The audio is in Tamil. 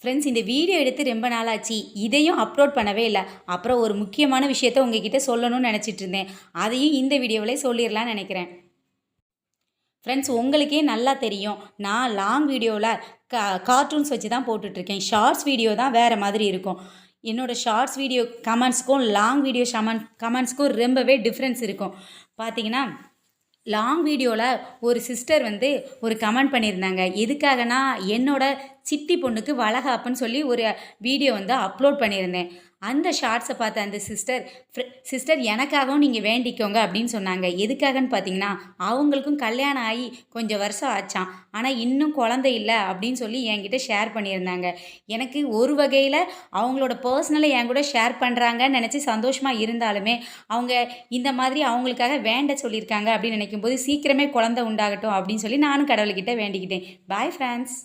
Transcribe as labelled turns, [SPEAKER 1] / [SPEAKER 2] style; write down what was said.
[SPEAKER 1] ஃப்ரெண்ட்ஸ், இந்த வீடியோ எடுத்து ரொம்ப நாள் ஆச்சு. இதையும் அப்லோட் பண்ணவே இல்ல. அப்புறம் ஒரு முக்கியமான விஷயத்த உங்ககிட்ட சொல்லணும்னு நெனச்சிட்டு இருந்தேன். அதையும் இந்த வீடியோவிலே சொல்லிரலாம்னு நெனைக்கிறேன். ஃப்ரெண்ட்ஸ், உங்களுக்கே நல்லா தெரியும். நான் லாங் வீடியோல கார்ட்டூன்ஸ் வச்சு தான் போட்டுட்ருக்கேன். ஷார்ட்ஸ் வீடியோ தான் வேற மாதிரி இருக்கும். என்னோட ஷார்ட்ஸ் வீடியோ கமெண்ட்ஸ்க்கும், லாங் வீடியோ கமெண்ட்ஸ்க்கும் ரொம்பவே டிஃப்ரென்ஸ் இருக்கும். பார்த்தீங்கன்னா, லாங் வீடியோவில் ஒரு சிஸ்டர் வந்து ஒரு கமெண்ட் பண்ணியிருந்தாங்க. எதுக்காகனா, என்னோட சித்தி பொண்ணுக்கு வளகாப்புன்னு சொல்லி ஒரு வீடியோ வந்து அப்லோட் பண்ணியிருந்தேன். அந்த ஷார்ட்ஸை பார்த்த அந்த சிஸ்டர் எனக்காகவும் நீங்கள் வேண்டிக்கோங்க அப்படின்னு சொன்னாங்க. எதுக்காகன்னு பார்த்தீங்கன்னா, அவங்களுக்கும் கல்யாணம் ஆகி கொஞ்சம் வருஷம் ஆச்சாம். ஆனால் இன்னும் குழந்தை இல்லை அப்படின்னு சொல்லி என்கிட்ட ஷேர் பண்ணியிருந்தாங்க. எனக்கு ஒரு வகையில் அவங்களோட பர்சனலை என் கூட ஷேர் பண்ணுறாங்கன்னு நினச்சி சந்தோஷமாக இருந்தாலுமே, அவங்க இந்த மாதிரி அவங்களுக்காக வேண்ட சொல்லியிருக்காங்க அப்படின்னு நினைக்கும்போது, சீக்கிரமே குழந்தை உண்டாகட்டும் அப்படின்னு சொல்லி நானும் கடவுள்கிட்ட வேண்டிக்கிட்டேன். Bye friends.